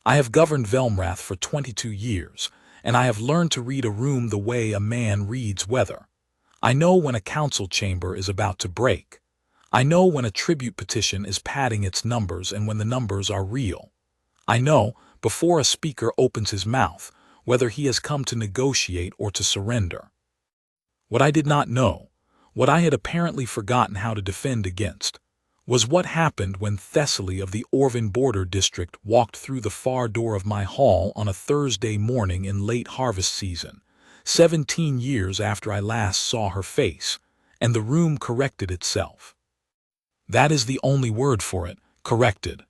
I have governed Velmrath for 22 years, and I have learned to read a room the way a man reads weather. I know when a council chamber is about to break. I know when a tribute petition is padding its numbers and when the numbers are real. I know, before a speaker opens his mouth, whether he has come to negotiate or to surrender. What I did not know, what I had apparently forgotten how to defend against, was what happened when Thessaly of the Orvan border district walked through the far door of my hall on a Thursday morning in late harvest season, 17 years after I last saw her face, and the room corrected itself. That is the only word for it, corrected.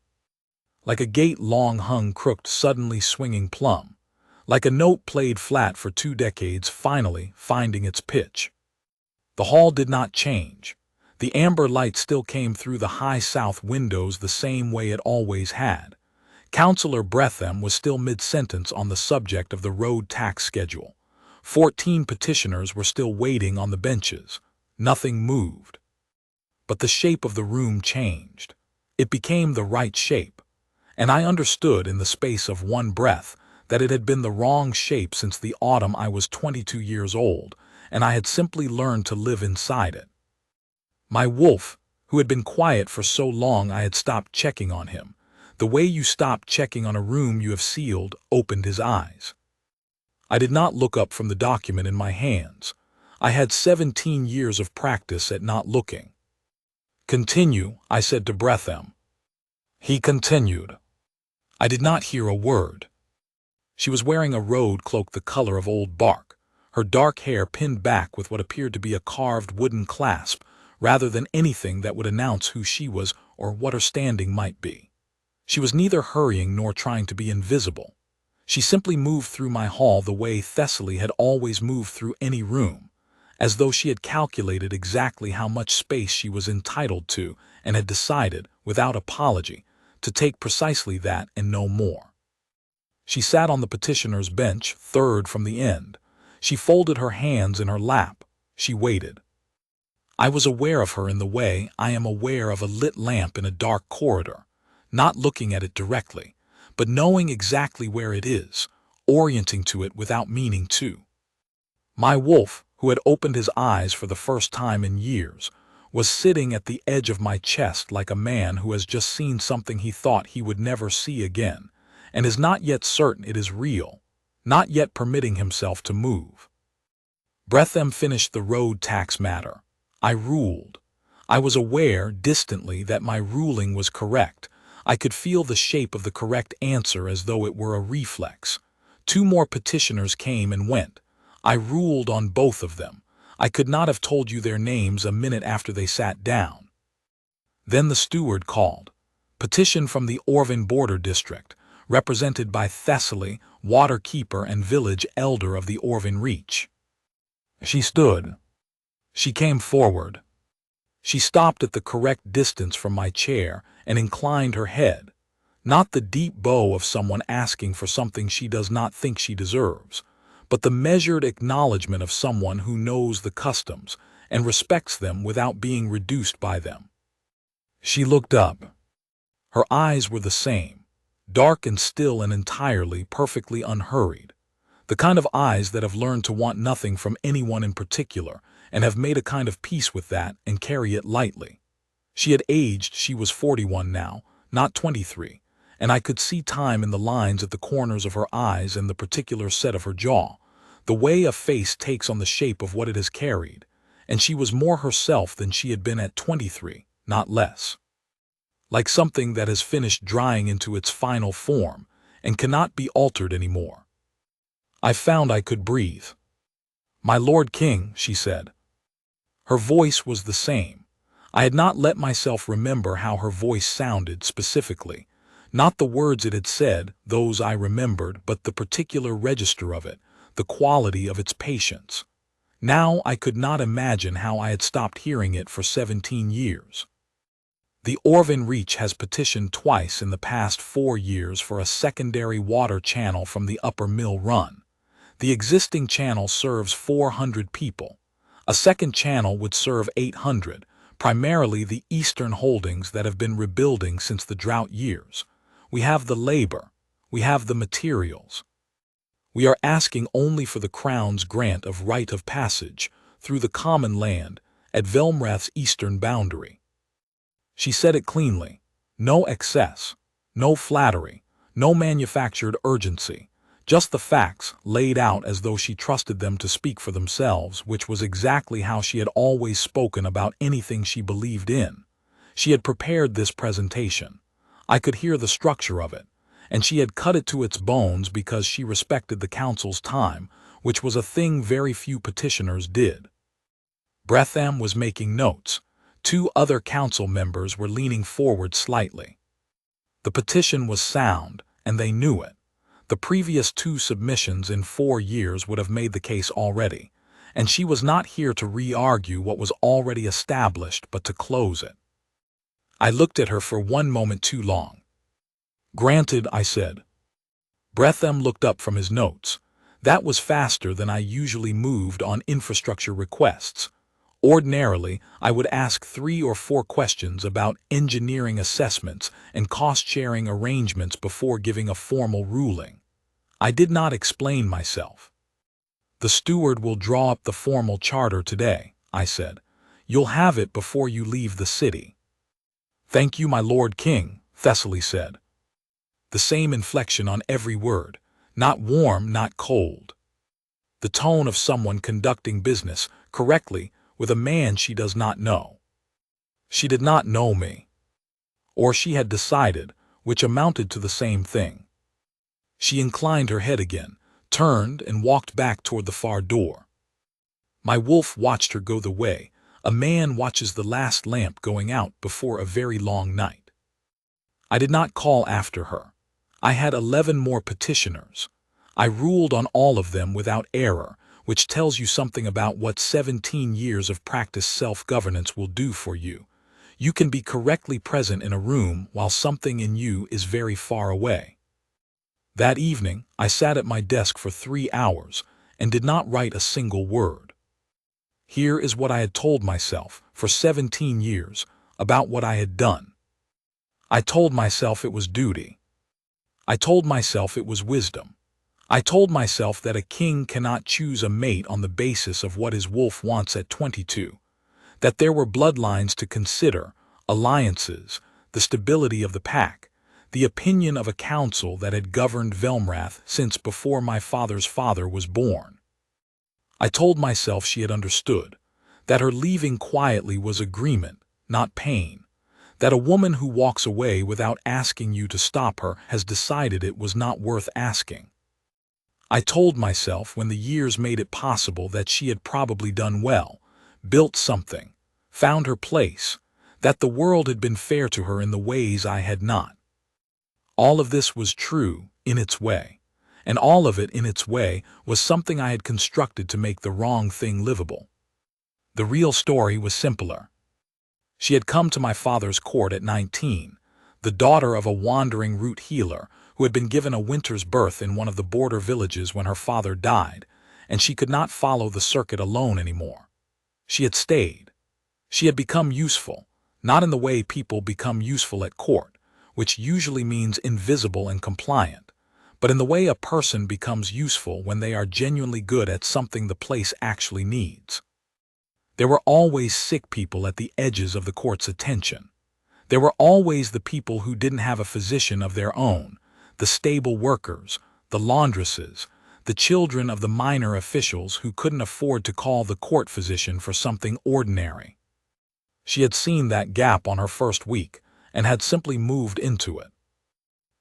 Like a gate long hung crooked suddenly swinging plumb, like a note played flat for 2 decades finally finding its pitch. The hall did not change. The amber light still came through the high south windows the same way it always had. Councillor Bretham was still mid-sentence on the subject of the road tax schedule. 14 petitioners were still waiting on the benches. Nothing moved. But the shape of the room changed. It became the right shape. And I understood in the space of one breath that it had been the wrong shape since the autumn I was 22 years old, and I had simply learned to live inside it. My wolf, who had been quiet for so long I had stopped checking on him, the way you stop checking on a room you have sealed, opened his eyes. I did not look up from the document in my hands. I had 17 years of practice at not looking. "Continue," I said to Bretham. He continued. I did not hear a word. She was wearing a road cloak the color of old bark, her dark hair pinned back with what appeared to be a carved wooden clasp, rather than anything that would announce who she was or what her standing might be. She was neither hurrying nor trying to be invisible. She simply moved through my hall the way Thessaly had always moved through any room, as though she had calculated exactly how much space she was entitled to and had decided, without apology, to take precisely that and no more. She sat on the petitioner's bench, third from the end. She folded her hands in her lap. She waited. I was aware of her in the way I am aware of a lit lamp in a dark corridor, not looking at it directly, but knowing exactly where it is, orienting to it without meaning to. My wolf, who had opened his eyes for the first time in years, was sitting at the edge of my chest like a man who has just seen something he thought he would never see again, and is not yet certain it is real, not yet permitting himself to move. Bretham finished the road tax matter. I ruled. I was aware, distantly, that my ruling was correct. I could feel the shape of the correct answer as though it were a reflex. 2 more petitioners came and went. I ruled on both of them. I could not have told you their names a minute after they sat down. Then the steward called. Petition from the Orvan border district, represented by Thessaly, water keeper and village elder of the Orvan Reach. She stood. She came forward. She stopped at the correct distance from my chair and inclined her head, not the deep bow of someone asking for something she does not think she deserves, but the measured acknowledgement of someone who knows the customs and respects them without being reduced by them. She looked up. Her eyes were the same, dark and still and entirely, perfectly unhurried, the kind of eyes that have learned to want nothing from anyone in particular and have made a kind of peace with that and carry it lightly. She had aged, she was 41 now, not 23, and I could see time in the lines at the corners of her eyes and the particular set of her jaw, the way a face takes on the shape of what it has carried, and she was more herself than she had been at 23, not less. Like something that has finished drying into its final form and cannot be altered anymore. I found I could breathe. "My Lord King," she said. Her voice was the same. I had not let myself remember how her voice sounded specifically, not the words it had said, those I remembered, but the particular register of it, the quality of its patience. Now I could not imagine how I had stopped hearing it for 17 years. The Orvan Reach has petitioned twice in the past 4 years for a secondary water channel from the upper mill run. The existing channel serves 400 people. A second channel would serve 800, primarily the eastern holdings that have been rebuilding since the drought years. We have the labor. We have the materials. We are asking only for the crown's grant of right of passage through the common land at Velmrath's eastern boundary. She said it cleanly. No excess, no flattery, no manufactured urgency, just the facts laid out as though she trusted them to speak for themselves, which was exactly how she had always spoken about anything she believed in. She had prepared this presentation. I could hear the structure of it, and she had cut it to its bones because she respected the council's time, which was a thing very few petitioners did. Bretham was making notes. 2 other council members were leaning forward slightly. The petition was sound, and they knew it. The previous 2 submissions in 4 years would have made the case already, and she was not here to re-argue what was already established but to close it. I looked at her for one moment too long. "Granted," I said. Bretham looked up from his notes. That was faster than I usually moved on infrastructure requests. Ordinarily, I would ask 3 or 4 questions about engineering assessments and cost-sharing arrangements before giving a formal ruling. I did not explain myself. "The steward will draw up the formal charter today," I said. "You'll have it before you leave the city." "Thank you, my Lord King," Thessaly said. The same inflection on every word, not warm, not cold. The tone of someone conducting business correctly with a man she does not know. She did not know me. Or she had decided, which amounted to the same thing. She inclined her head again, turned, and walked back toward the far door. My wolf watched her go the way a man watches the last lamp going out before a very long night. I did not call after her. I had 11 more petitioners. I ruled on all of them without error, which tells you something about what 17 years of practiced self-governance will do for you. You can be correctly present in a room while something in you is very far away. That evening, I sat at my desk for 3 hours and did not write a single word. Here is what I had told myself for 17 years about what I had done. I told myself it was duty. I told myself it was wisdom. I told myself that a king cannot choose a mate on the basis of what his wolf wants at 22, that there were bloodlines to consider, alliances, the stability of the pack, the opinion of a council that had governed Velmrath since before my father's father was born. I told myself she had understood, that her leaving quietly was agreement, not pain, that a woman who walks away without asking you to stop her has decided it was not worth asking. I told myself when the years made it possible that she had probably done well, built something, found her place, that the world had been fair to her in the ways I had not. All of this was true in its way, and all of it in its way was something I had constructed to make the wrong thing livable. The real story was simpler. She had come to my father's court at 19, the daughter of a wandering root healer who had been given a winter's birth in one of the border villages when her father died, and she could not follow the circuit alone anymore. She had stayed. She had become useful, not in the way people become useful at court, which usually means invisible and compliant, but in the way a person becomes useful when they are genuinely good at something the place actually needs. There were always sick people at the edges of the court's attention. There were always the people who didn't have a physician of their own, the stable workers, the laundresses, the children of the minor officials who couldn't afford to call the court physician for something ordinary. She had seen that gap on her first week and had simply moved into it.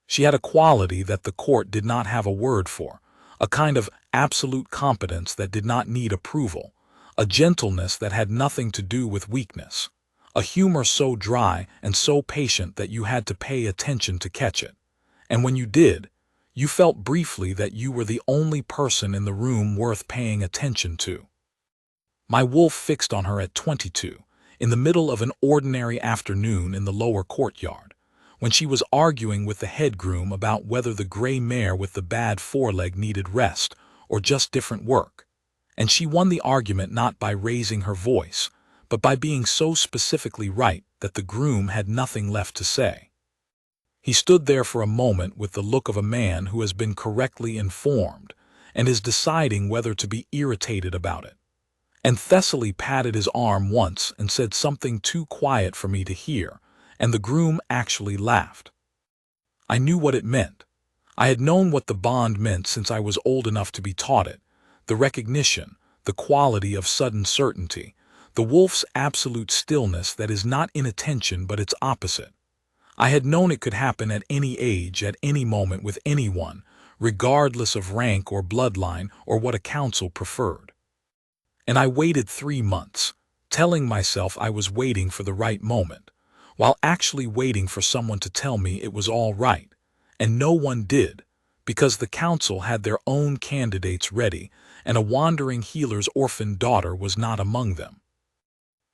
She had a quality that the court did not have a word for, a kind of absolute competence that did not need approval, a gentleness that had nothing to do with weakness, a humor so dry and so patient that you had to pay attention to catch it. And when you did, you felt briefly that you were the only person in the room worth paying attention to. My wolf fixed on her at 22, in the middle of an ordinary afternoon in the lower courtyard, when she was arguing with the head groom about whether the gray mare with the bad foreleg needed rest or just different work. And she won the argument not by raising her voice, but by being so specifically right that the groom had nothing left to say. He stood there for a moment with the look of a man who has been correctly informed and is deciding whether to be irritated about it. And Thessaly patted his arm once and said something too quiet for me to hear, and the groom actually laughed. I knew what it meant. I had known what the bond meant since I was old enough to be taught it. The recognition, the quality of sudden certainty, the wolf's absolute stillness that is not inattention but its opposite. I had known it could happen at any age, at any moment, with anyone, regardless of rank or bloodline or what a council preferred. And I waited 3 months, telling myself I was waiting for the right moment, while actually waiting for someone to tell me it was all right, and no one did, because the council had their own candidates ready, and a wandering healer's orphaned daughter was not among them.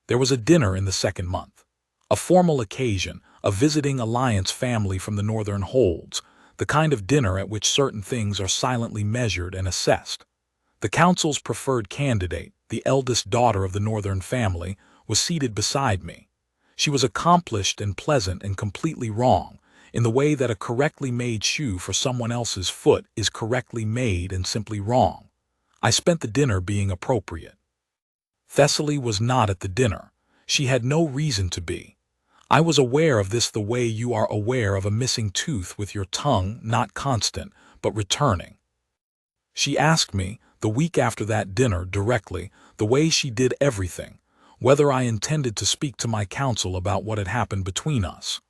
There was a dinner in the 2nd month, a formal occasion, a visiting alliance family from the northern holds, the kind of dinner at which certain things are silently measured and assessed. The council's preferred candidate, the eldest daughter of the northern family, was seated beside me. She was accomplished and pleasant and completely wrong, in the way that a correctly made shoe for someone else's foot is correctly made and simply wrong. I spent the dinner being appropriate. Thessaly was not at the dinner. She had no reason to be. I was aware of this the way you are aware of a missing tooth with your tongue not constant, but returning. She asked me, the week after that dinner, directly, the way she did everything, whether I intended to speak to my counsel about what had happened between us.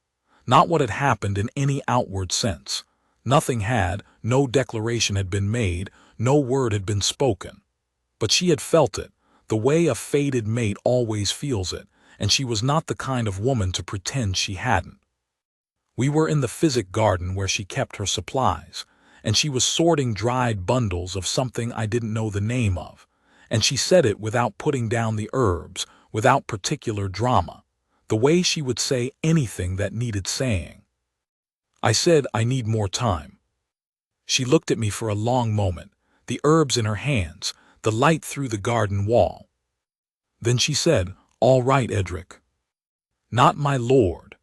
Not what had happened in any outward sense. Nothing had, no declaration had been made, no word had been spoken. But she had felt it, the way a fated mate always feels it, and she was not the kind of woman to pretend she hadn't. We were in the physic garden where she kept her supplies, and she was sorting dried bundles of something I didn't know the name of, and she said it without putting down the herbs, without particular drama, the way she would say anything that needed saying. I said, I need more time. She looked at me for a long moment, the herbs in her hands, the light through the garden wall. Then she said, all right, Edric. Not my lord.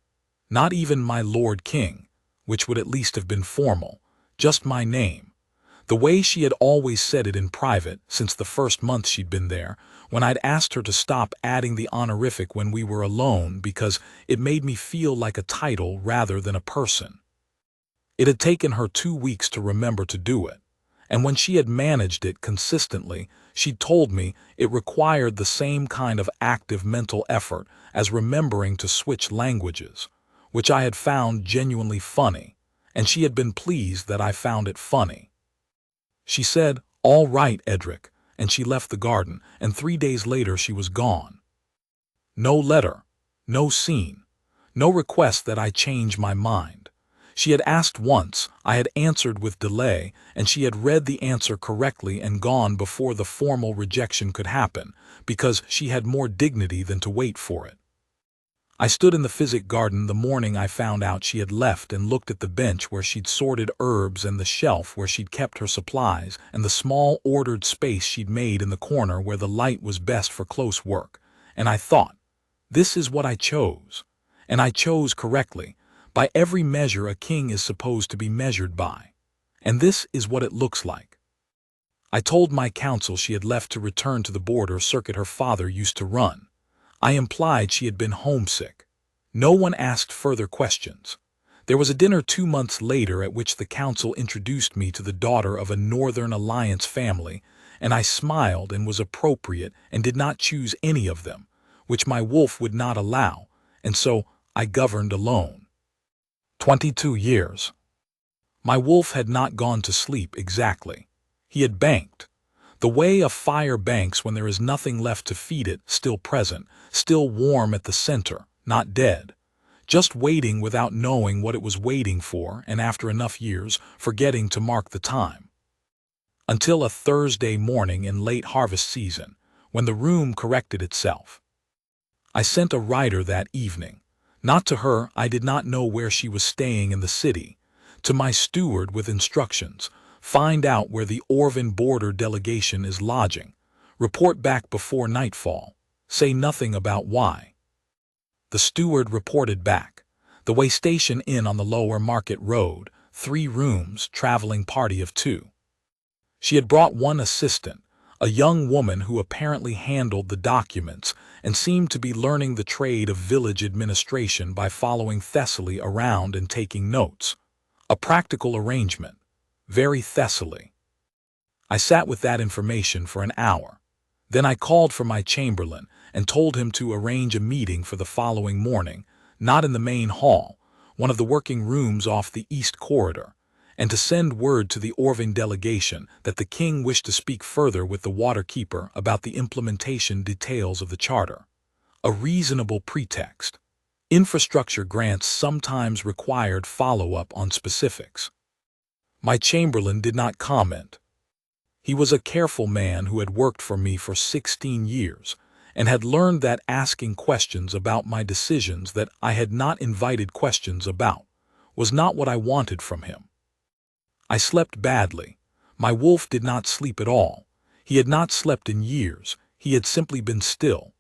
Not even my lord king, which would at least have been formal, just my name. The way she had always said it in private since the first month she'd been there, when I'd asked her to stop adding the honorific when we were alone because it made me feel like a title rather than a person. It had taken her 2 weeks to remember to do it, and when she had managed it consistently, she'd told me it required the same kind of active mental effort as remembering to switch languages, which I had found genuinely funny, and she had been pleased that I found it funny. She said, all right, Edric, and she left the garden, and 3 days later she was gone. No letter, no scene, no request that I change my mind. She had asked once, I had answered with delay, and she had read the answer correctly and gone before the formal rejection could happen, because she had more dignity than to wait for it. I stood in the physic garden the morning I found out she had left and looked at the bench where she'd sorted herbs and the shelf where she'd kept her supplies and the small ordered space she'd made in the corner where the light was best for close work, and I thought, this is what I chose. And I chose correctly, by every measure a king is supposed to be measured by. And this is what it looks like. I told my counsel she had left to return to the border circuit her father used to run. I implied she had been homesick. No one asked further questions. There was a dinner 2 months later at which the council introduced me to the daughter of a Northern Alliance family, and I smiled and was appropriate and did not choose any of them, which my wolf would not allow, and so I governed alone. 22 years. My wolf had not gone to sleep exactly. He had banked. The way a fire banks when there is nothing left to feed it, still present, still warm at the center, not dead. Just waiting without knowing what it was waiting for, and after enough years, forgetting to mark the time. Until a Thursday morning in late harvest season, when the room corrected itself. I sent a writer that evening. Not to her, I did not know where she was staying in the city. To my steward with instructions, find out where the Orvan border delegation is lodging. Report back before nightfall. Say nothing about why. The steward reported back. The way station inn on the Lower Market Road, 3 rooms, traveling party of 2. She had brought one assistant, a young woman who apparently handled the documents and seemed to be learning the trade of village administration by following Thessaly around and taking notes. A practical arrangement. Very Thessaly. I sat with that information for an hour. Then I called for my chamberlain and told him to arrange a meeting for the following morning, not in the main hall, one of the working rooms off the east corridor, and to send word to the Orving delegation that the king wished to speak further with the waterkeeper about the implementation details of the charter. A reasonable pretext. Infrastructure grants sometimes required follow-up on specifics. My chamberlain did not comment. He was a careful man who had worked for me for 16 years and had learned that asking questions about my decisions that I had not invited questions about was not what I wanted from him. I slept badly. My wolf did not sleep at all. He had not slept in years. He had simply been still.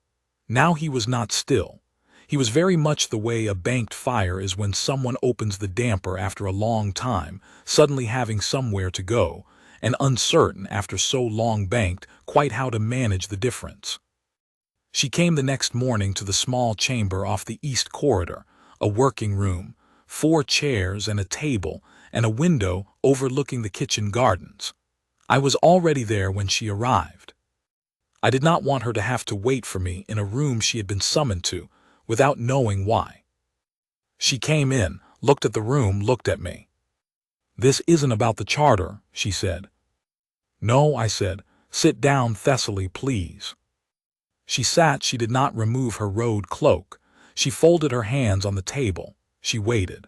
Now he was not still. He was very much the way a banked fire is when someone opens the damper after a long time, suddenly having somewhere to go, and uncertain after so long banked quite how to manage the difference. She came the next morning to the small chamber off the east corridor, a working room, 4 chairs and a table, and a window overlooking the kitchen gardens. I was already there when she arrived. I did not want her to have to wait for me in a room she had been summoned to, without knowing why. She came in, looked at the room, looked at me. "This isn't about the charter," she said. "No," I said. "Sit down, Thessaly, please." She sat. She did not remove her road cloak. She folded her hands on the table. She waited.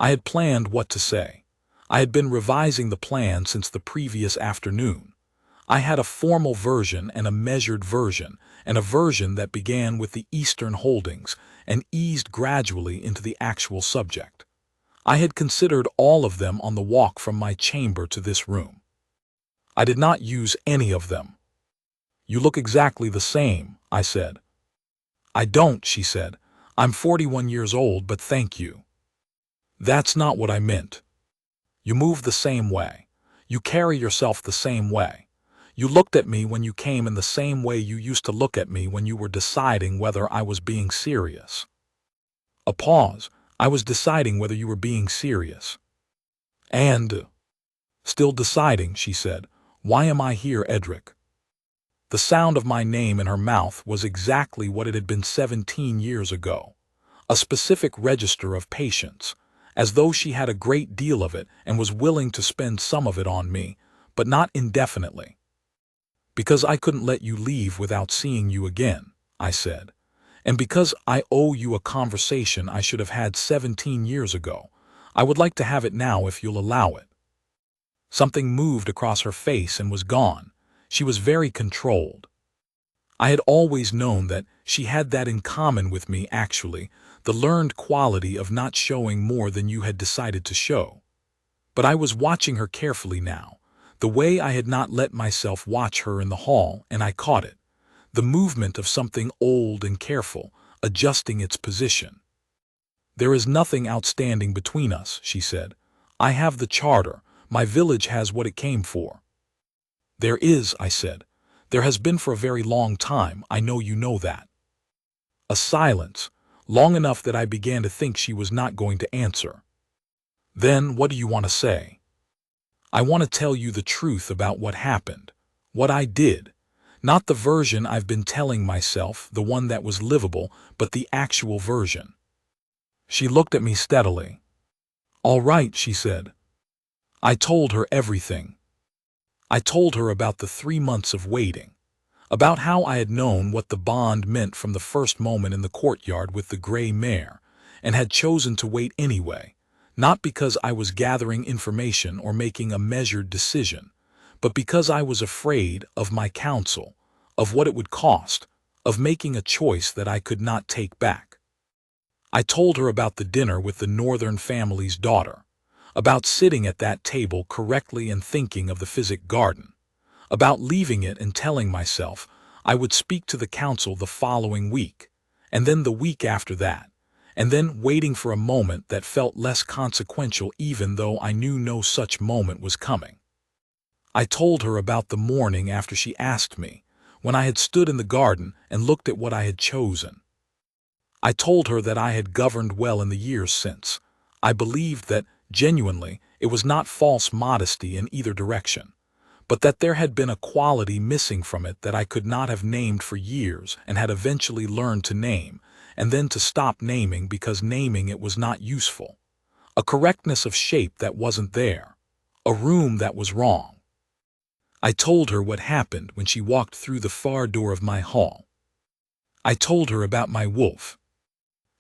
I had planned what to say. I had been revising the plan since the previous afternoon. I had a formal version and a measured version, and a version that began with the Eastern holdings and eased gradually into the actual subject. I had considered all of them on the walk from my chamber to this room. I did not use any of them. "You look exactly the same," I said. "I don't," she said. "I'm 41 years old, but thank you." "That's not what I meant. You move the same way. You carry yourself the same way. You looked at me when you came in the same way you used to look at me when you were deciding whether I was being serious." A pause. "I was deciding whether you were being serious." "And still deciding," she said. "Why am I here, Edric?" The sound of my name in her mouth was exactly what it had been 17 years ago. A specific register of patience, as though she had a great deal of it and was willing to spend some of it on me, but not indefinitely. "Because I couldn't let you leave without seeing you again," I said. "And because I owe you a conversation I should have had 17 years ago. I would like to have it now if you'll allow it." Something moved across her face and was gone. She was very controlled. I had always known that she had that in common with me, actually, the learned quality of not showing more than you had decided to show. But I was watching her carefully now, the way I had not let myself watch her in the hall, and I caught it. The movement of something old and careful, adjusting its position. "There is nothing outstanding between us," she said. "I have the charter. My village has what it came for." "There is," I said. "There has been for a very long time. I know you know that." A silence, long enough that I began to think she was not going to answer. "Then what do you want to say?" "I want to tell you the truth about what happened, what I did. Not the version I've been telling myself, the one that was livable, but the actual version." She looked at me steadily. "All right," she said. I told her everything. I told her about the 3 months of waiting, about how I had known what the bond meant from the first moment in the courtyard with the gray mare, and had chosen to wait anyway, not because I was gathering information or making a measured decision, but because I was afraid of my counsel, of what it would cost, of making a choice that I could not take back. I told her about the dinner with the northern family's daughter, about sitting at that table correctly and thinking of the physic garden, about leaving it and telling myself I would speak to the council the following week, and then the week after that, and then waiting for a moment that felt less consequential even though I knew no such moment was coming. I told her about the morning after she asked me, when I had stood in the garden and looked at what I had chosen. I told her that I had governed well in the years since. I believed that, genuinely, it was not false modesty in either direction, but that there had been a quality missing from it that I could not have named for years and had eventually learned to name, and then to stop naming because naming it was not useful. A correctness of shape that wasn't there. A room that was wrong. I told her what happened when she walked through the far door of my hall. I told her about my wolf.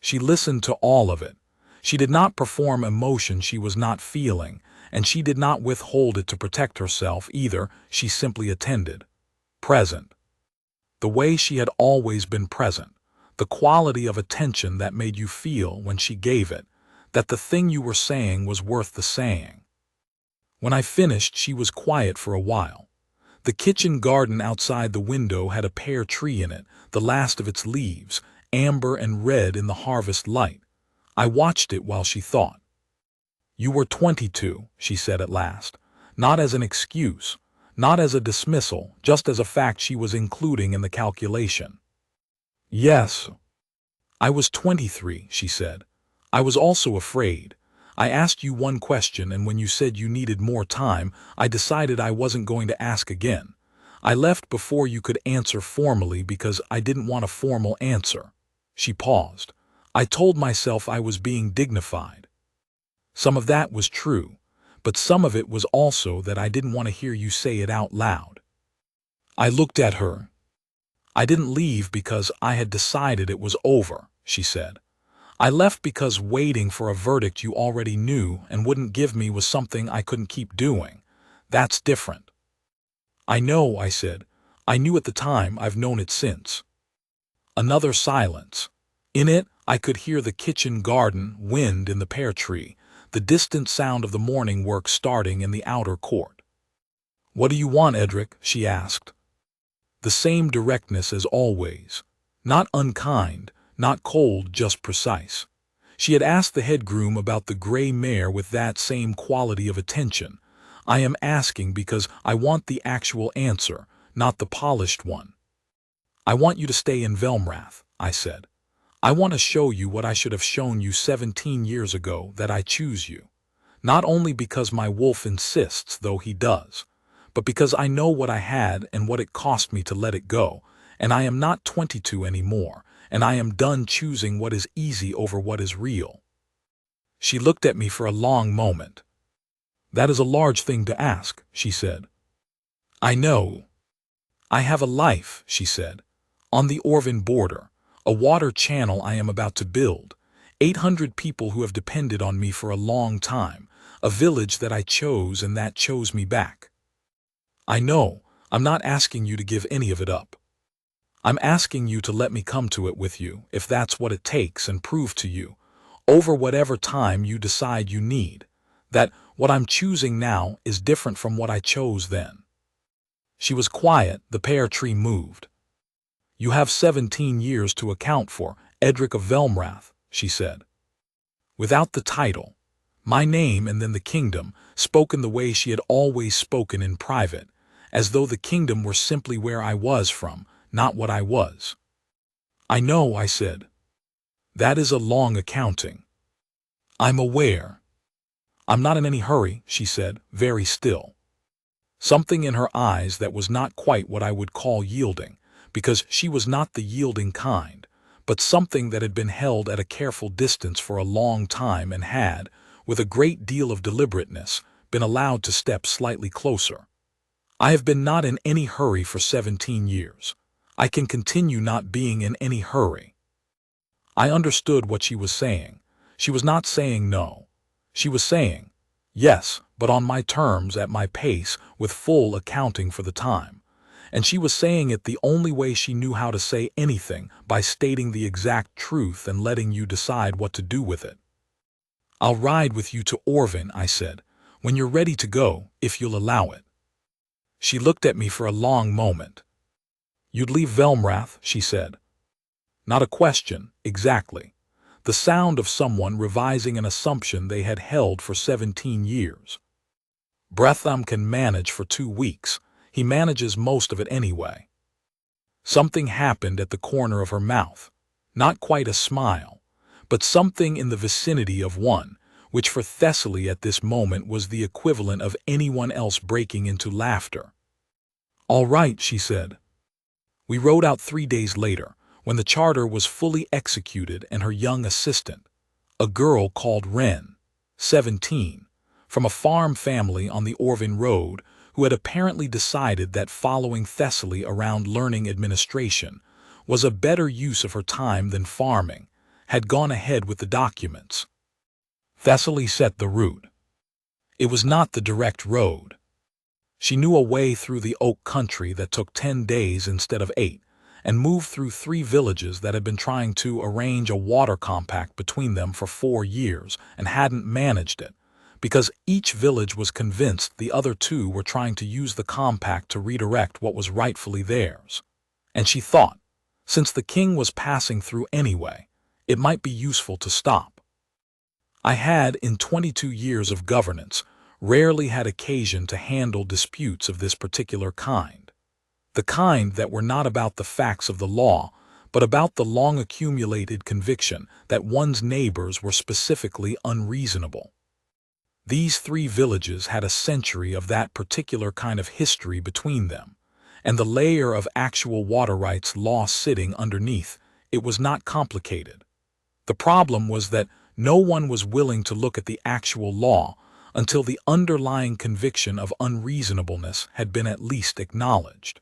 She listened to all of it. She did not perform emotion she was not feeling, and she did not withhold it to protect herself either. She simply attended. Present. The way she had always been present. The quality of attention that made you feel, when she gave it, that the thing you were saying was worth the saying. When I finished, she was quiet for a while. The kitchen garden outside the window had a pear tree in it, the last of its leaves, amber and red in the harvest light. I watched it while she thought. "You were 22, she said at last, not as an excuse, not as a dismissal, just as a fact she was including in the calculation. "Yes. I was 23, she said. I was also afraid. I asked you one question, and when you said you needed more time, I decided I wasn't going to ask again. I left before you could answer formally because I didn't want a formal answer." She paused. I told myself I was being dignified. Some of that was true, but some of it was also that I didn't want to hear you say it out loud. I looked at her. "I didn't leave because I had decided it was over," she said. "I left because waiting for a verdict you already knew and wouldn't give me was something I couldn't keep doing. That's different." "I know," I said. "I knew at the time, I've known it since." Another silence. In it, I could hear the kitchen garden, wind in the pear tree, the distant sound of the morning work starting in the outer court. "What do you want, Edric?" she asked. The same directness as always. Not unkind, not cold, just precise. She had asked the head groom about the gray mare with that same quality of attention. I am asking because I want the actual answer, not the polished one. "I want you to stay in Velmrath," I said. "I want to show you what I should have shown you 17 years ago, that I choose you. Not only because my wolf insists, though he does, but because I know what I had and what it cost me to let it go, and I am not 22 anymore, and I am done choosing what is easy over what is real." She looked at me for a long moment. "That is a large thing to ask," she said. "I know. I have a life," she said, "on the Orvan border, a water channel I am about to build, 800 people who have depended on me for a long time, a village that I chose and that chose me back. I know, I'm not asking you to give any of it up. I'm asking you to let me come to it with you, if that's what it takes, and prove to you, over whatever time you decide you need, that what I'm choosing now is different from what I chose then." She was quiet. The pear tree moved. "You have 17 years to account for, Edric of Velmrath," she said. Without the title, my name and then the kingdom, spoken the way she had always spoken in private, as though the kingdom were simply where I was from, not what I was. "I know," I said. "That is a long accounting." "I'm aware." "I'm not in any hurry," she said, very still. Something in her eyes that was not quite what I would call yielding, because she was not the yielding kind, but something that had been held at a careful distance for a long time and had, with a great deal of deliberateness, been allowed to step slightly closer. "I have been not in any hurry for 17 years. I can continue not being in any hurry." I understood what she was saying. She was not saying no. She was saying, yes, but on my terms, at my pace, with full accounting for the time. And she was saying it the only way she knew how to say anything, by stating the exact truth and letting you decide what to do with it. "I'll ride with you to Orvan," I said, "when you're ready to go, if you'll allow it." She looked at me for a long moment. "You'd leave Velmrath," she said. Not a question, exactly. the sound of someone revising an assumption they had held for 17 years. Bretham can manage for 2 weeks. He manages most of it anyway. Something happened at the corner of her mouth. Not quite a smile, but something in the vicinity of one, which for Thessaly at this moment was the equivalent of anyone else breaking into laughter. "All right," she said. We rode out 3 days later, when the charter was fully executed, and her young assistant, a girl called Wren, 17, from a farm family on the Orvin Road, who had apparently decided that following Thessaly around learning administration was a better use of her time than farming, had gone ahead with the documents. Thessaly set the route. It was not the direct road. She knew a way through the oak country that took 10 days instead of 8, and moved through 3 villages that had been trying to arrange a water compact between them for 4 years and hadn't managed it, because each village was convinced the other 2 were trying to use the compact to redirect what was rightfully theirs. And she thought, since the king was passing through anyway, it might be useful to stop. I had, in 22 years of governance, rarely had occasion to handle disputes of this particular kind. The kind that were not about the facts of the law, but about the long-accumulated conviction that one's neighbors were specifically unreasonable. These 3 villages had a century of that particular kind of history between them, and the layer of actual water rights law sitting underneath, it was not complicated. The problem was that no one was willing to look at the actual law until the underlying conviction of unreasonableness had been at least acknowledged.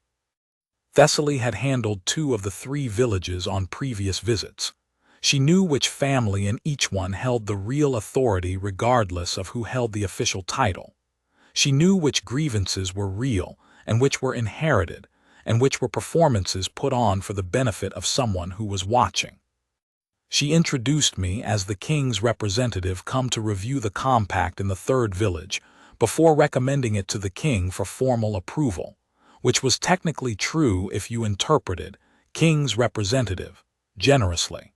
Thessaly had handled 2 of the 3 villages on previous visits. She knew which family in each one held the real authority regardless of who held the official title. She knew which grievances were real and which were inherited, and which were performances put on for the benefit of someone who was watching. She introduced me as the king's representative come to review the compact in the 3rd village before recommending it to the king for formal approval, which was technically true if you interpreted king's representative generously.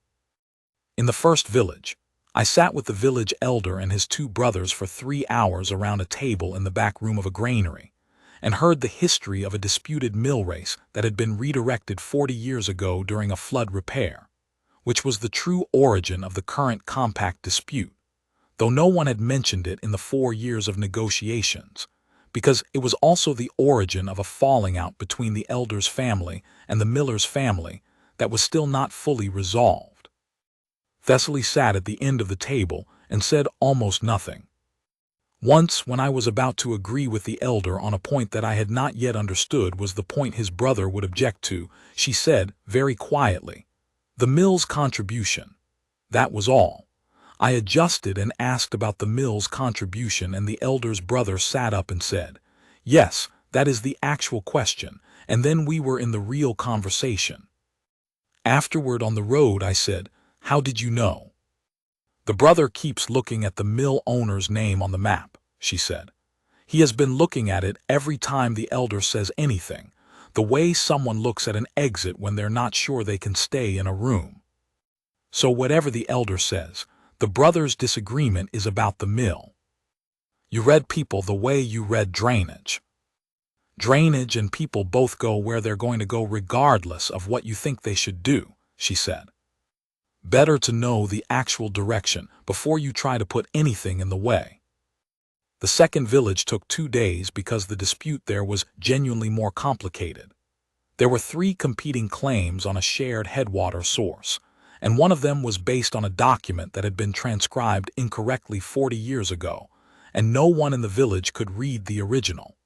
In the 1st village, I sat with the village elder and his 2 brothers for 3 hours around a table in the back room of a granary, and heard the history of a disputed mill race that had been redirected 40 years ago during a flood repair, which was the true origin of the current compact dispute, though no one had mentioned it in the 4 years of negotiations, because it was also the origin of a falling out between the elder's family and the miller's family that was still not fully resolved. Thessaly sat at the end of the table and said almost nothing. Once, when I was about to agree with the elder on a point that I had not yet understood was the point his brother would object to, she said, very quietly, "The mill's contribution." That was all. I adjusted and asked about the mill's contribution, and the elder's brother sat up and said, "Yes, that is the actual question," and then we were in the real conversation. Afterward on the road I said, "How did you know?" "The brother keeps looking at the mill owner's name on the map," she said. "He has been looking at it every time the elder says anything, the way someone looks at an exit when they're not sure they can stay in a room." So whatever the elder says, the brother's disagreement is about the mill. You read people the way you read drainage. Drainage and people both go where they're going to go regardless of what you think they should do, she said. Better to know the actual direction before you try to put anything in the way. The 2nd village took 2 days because the dispute there was genuinely more complicated. There were 3 competing claims on a shared headwater source, and one of them was based on a document that had been transcribed incorrectly 40 years ago, and no one in the village could read the original.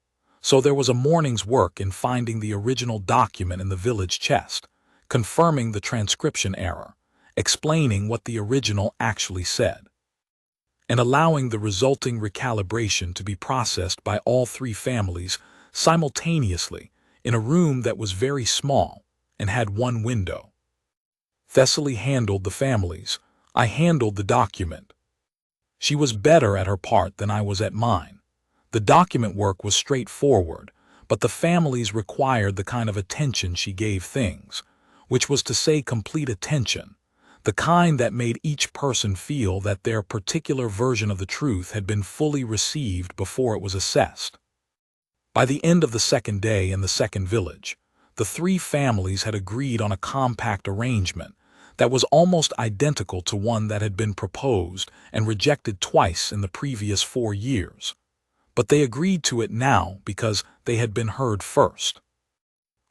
So there was a morning's work in finding the original document in the village chest, confirming the transcription error, explaining what the original actually said, and allowing the resulting recalibration to be processed by all 3 families simultaneously in a room that was very small and had 1 window. Thessaly handled the families. I handled the document. She was better at her part than I was at mine. The document work was straightforward, but the families required the kind of attention she gave things, which was to say complete attention, the kind that made each person feel that their particular version of the truth had been fully received before it was assessed. By the end of the second day in the second village, the three families had agreed on a compact arrangement that was almost identical to one that had been proposed and rejected twice in the previous 4 years. But they agreed to it now because they had been heard first.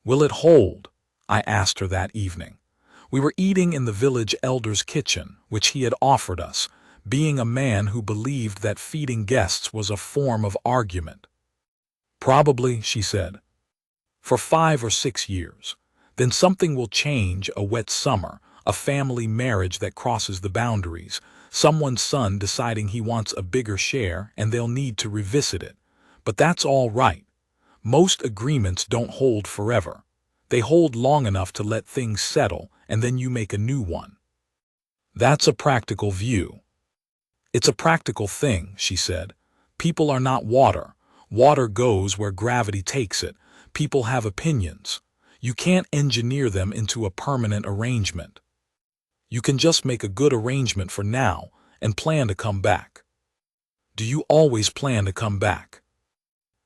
"Will it hold?" I asked her that evening. We were eating in the village elder's kitchen, which he had offered us, being a man who believed that feeding guests was a form of argument. "Probably," she said. "For 5 or 6 years. Then something will change, a wet summer, a family marriage that crosses the boundaries, someone's son deciding he wants a bigger share and they'll need to revisit it. But that's all right. Most agreements don't hold forever. They hold long enough to let things settle, and then you make a new one." "That's a practical view." "It's a practical thing," she said. "People are not water. Water goes where gravity takes it. People have opinions. You can't engineer them into a permanent arrangement. You can just make a good arrangement for now and plan to come back." "Do you always plan to come back?"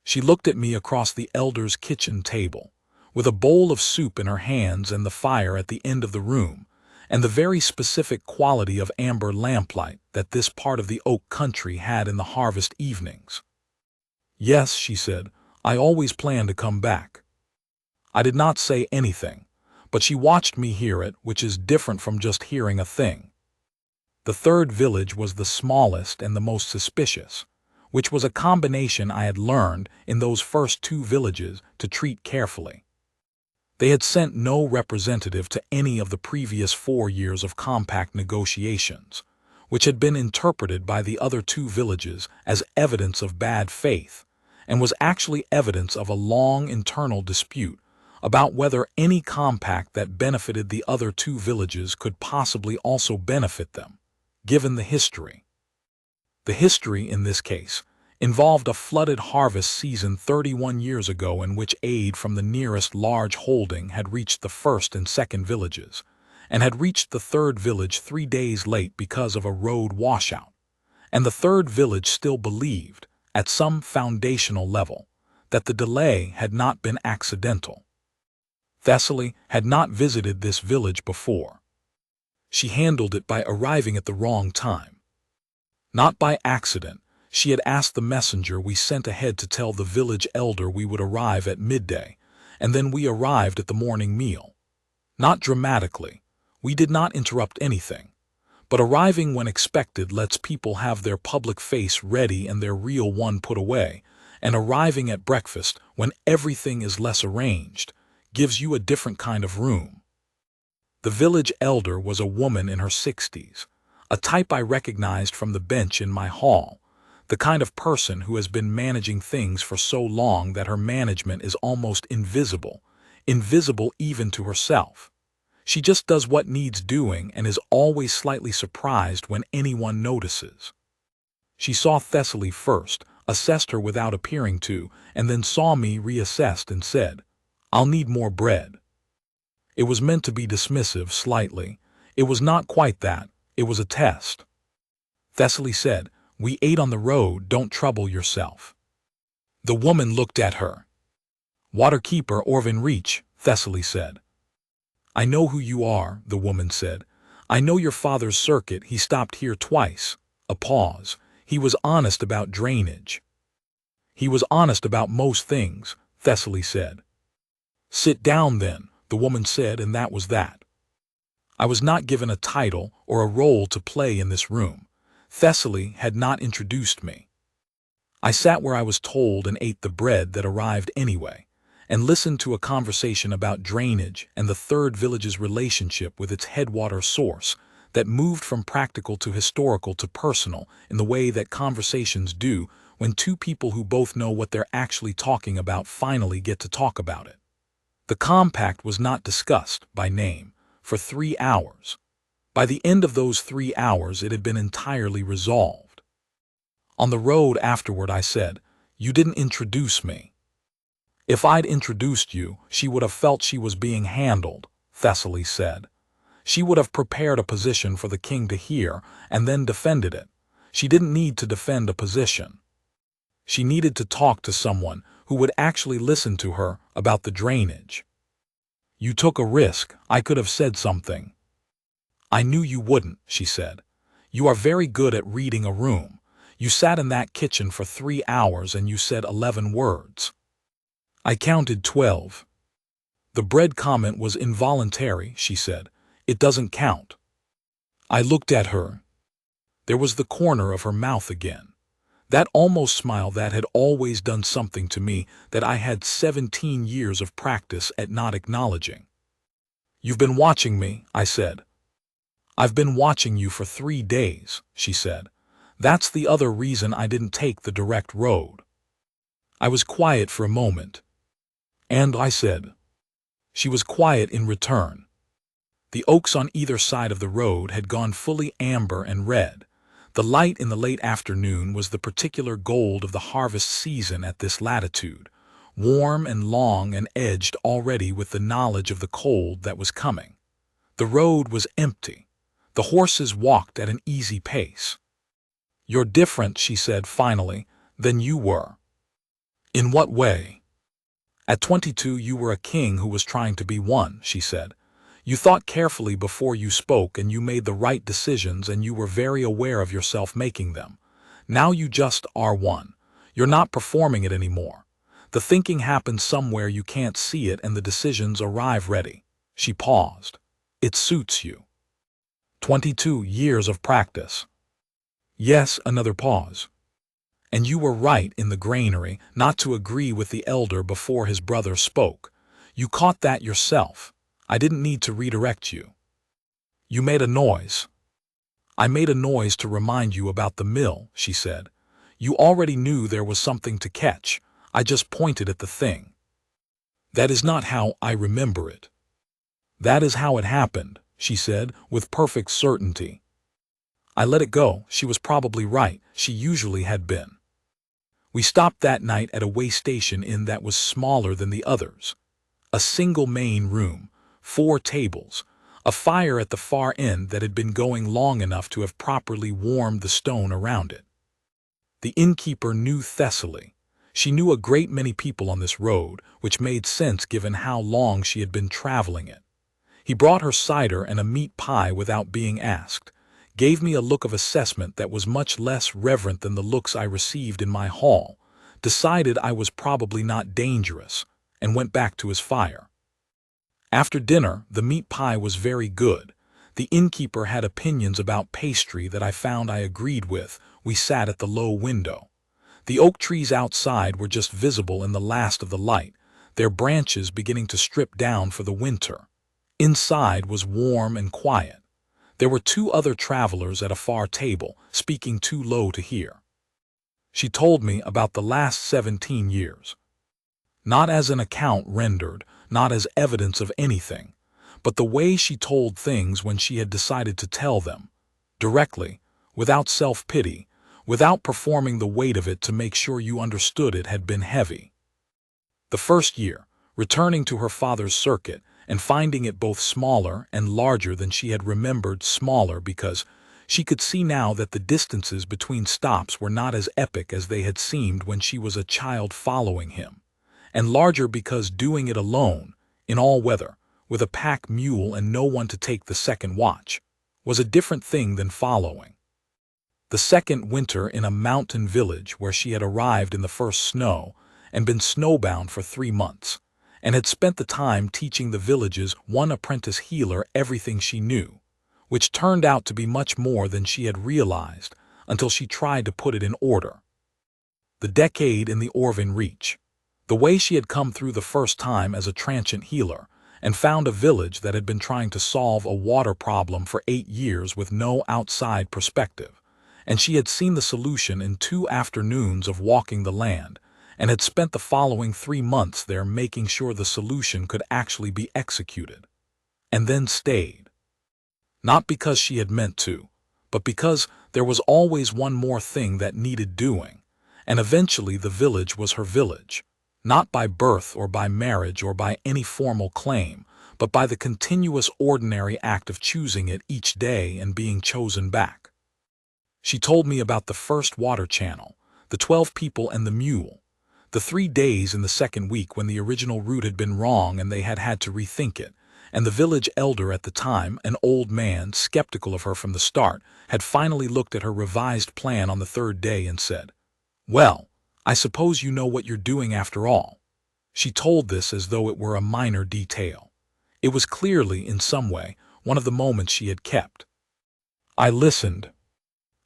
She looked at me across the elder's kitchen table, with a bowl of soup in her hands and the fire at the end of the room, and the very specific quality of amber lamplight that this part of the oak country had in the harvest evenings. "Yes," she said, "I always plan to come back." I did not say anything, but she watched me hear it, which is different from just hearing a thing. The third village was the smallest and the most suspicious, which was a combination I had learned in those first 2 villages to treat carefully. They had sent no representative to any of the previous 4 years of compact negotiations, which had been interpreted by the other 2 villages as evidence of bad faith, and was actually evidence of a long internal dispute about whether any compact that benefited the other 2 villages could possibly also benefit them, given the history. The history, in this case, involved a flooded harvest season 31 years ago in which aid from the nearest large holding had reached the first and second villages, and had reached the third village 3 days late because of a road washout. And the third village still believed, at some foundational level, that the delay had not been accidental. Thessaly had not visited this village before. She handled it by arriving at the wrong time. Not by accident, she had asked the messenger we sent ahead to tell the village elder we would arrive at midday, and then we arrived at the morning meal. Not dramatically. We did not interrupt anything. But arriving when expected lets people have their public face ready and their real one put away, and arriving at breakfast when everything is less arranged gives you a different kind of room. The village elder was a woman in her 60s, a type I recognized from the bench in my hall, the kind of person who has been managing things for so long that her management is almost invisible, invisible even to herself. She just does what needs doing and is always slightly surprised when anyone notices. She saw Thessaly first, assessed her without appearing to, and then saw me reassessed and said, "I'll need more bread." It was meant to be dismissive slightly. It was not quite that. It was a test. Thessaly said, "We ate on the road, don't trouble yourself." The woman looked at her. "Waterkeeper Orvin Reach," Thessaly said. "I know who you are," the woman said. "I know your father's circuit, he stopped here twice." A pause. "He was honest about drainage." "He was honest about most things," Thessaly said. "Sit down then," the woman said, and that was that. I was not given a title or a role to play in this room. Thessaly had not introduced me. I sat where I was told and ate the bread that arrived anyway, and listened to a conversation about drainage and the third village's relationship with its headwater source that moved from practical to historical to personal in the way that conversations do when 2 people who both know what they're actually talking about finally get to talk about it. The compact was not discussed, by name, for 3 hours. By the end of those 3 hours it had been entirely resolved. On the road afterward I said, "You didn't introduce me." "If I'd introduced you, she would have felt she was being handled," Thessaly said. She would have prepared a position for the king to hear and then defended it. She didn't need to defend a position. She needed to talk to someone who would actually listen to her about the drainage. You took a risk. I could have said something. I knew you wouldn't, she said. You are very good at reading a room. You sat in that kitchen for 3 hours and you said 11 words. I counted 12. The bread comment was involuntary, she said. It doesn't count. I looked at her. There was the corner of her mouth again. That almost smile that had always done something to me that I had 17 years of practice at not acknowledging. You've been watching me, I said. I've been watching you for 3 days, she said. That's the other reason I didn't take the direct road. I was quiet for a moment. And I said. She was quiet in return. The oaks on either side of the road had gone fully amber and red. The light in the late afternoon was the particular gold of the harvest season at this latitude, warm and long and edged already with the knowledge of the cold that was coming. The road was empty. The horses walked at an easy pace. You're different, she said finally, than you were. In what way? At 22 you were a king who was trying to be one, she said. You thought carefully before you spoke and you made the right decisions and you were very aware of yourself making them. Now you just are one. You're not performing it anymore. The thinking happens somewhere you can't see it and the decisions arrive ready. She paused. It suits you. 22 years of practice. Yes, another pause. And you were right in the granary not to agree with the elder before his brother spoke. You caught that yourself. I didn't need to redirect you. You made a noise. I made a noise to remind you about the mill, she said. You already knew there was something to catch. I just pointed at the thing. That is not how I remember it. That is how it happened, she said, with perfect certainty. I let it go. She was probably right. She usually had been. We stopped that night at a way station inn that was smaller than the others. A single main room, 4 tables, a fire at the far end that had been going long enough to have properly warmed the stone around it. The innkeeper knew Thessaly. She knew a great many people on this road, which made sense given how long she had been traveling it. He brought her cider and a meat pie without being asked, gave me a look of assessment that was much less reverent than the looks I received in my hall, decided I was probably not dangerous, and went back to his fire. After dinner, the meat pie was very good. The innkeeper had opinions about pastry that I found I agreed with. We sat at the low window. The oak trees outside were just visible in the last of the light, their branches beginning to strip down for the winter. Inside was warm and quiet. There were 2 other travelers at a far table, speaking too low to hear. She told me about the last 17 years. Not as an account rendered, not as evidence of anything, but the way she told things when she had decided to tell them, directly, without self-pity, without performing the weight of it to make sure you understood it had been heavy. The first year, returning to her father's circuit and finding it both smaller and larger than she had remembered, smaller because she could see now that the distances between stops were not as epic as they had seemed when she was a child following him, and larger because doing it alone, in all weather, with a pack mule and no one to take the second watch, was a different thing than following. The second winter in a mountain village where she had arrived in the first snow and been snowbound for 3 months, and had spent the time teaching the village's one apprentice healer everything she knew, which turned out to be much more than she had realized until she tried to put it in order. The decade in the Orvan Reach, the way she had come through the first time as a transient healer and found a village that had been trying to solve a water problem for 8 years with no outside perspective, and she had seen the solution in 2 afternoons of walking the land, and had spent the following 3 months there making sure the solution could actually be executed, and then stayed. Not because she had meant to, but because there was always one more thing that needed doing, and eventually the village was her village, not by birth or by marriage or by any formal claim, but by the continuous ordinary act of choosing it each day and being chosen back. She told me about the first water channel, the 12 people and the mule, the 3 days in the second week when the original route had been wrong and they had had to rethink it, and the village elder at the time, an old man, skeptical of her from the start, had finally looked at her revised plan on the 3rd day and said, "Well, I suppose you know what you're doing after all." She told this as though it were a minor detail. It was clearly, in some way, one of the moments she had kept. I listened.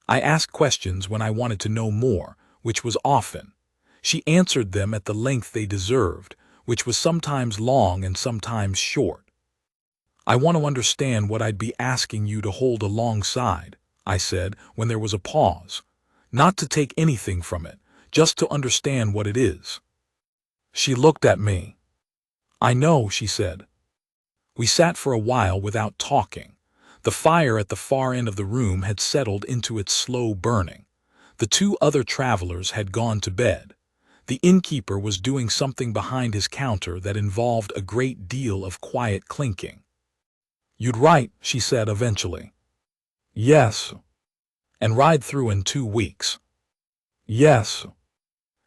I asked questions when I wanted to know more, which was often. She answered them at the length they deserved, which was sometimes long and sometimes short. "I want to understand what I'd be asking you to hold alongside," I said when there was a pause. "Not to take anything from it, just to understand what it is." She looked at me. "I know," she said. We sat for a while without talking. The fire at the far end of the room had settled into its slow burning. The 2 other travelers had gone to bed. The innkeeper was doing something behind his counter that involved a great deal of quiet clinking. "You'd write," she said eventually. "Yes." "And ride through in 2 weeks." "Yes."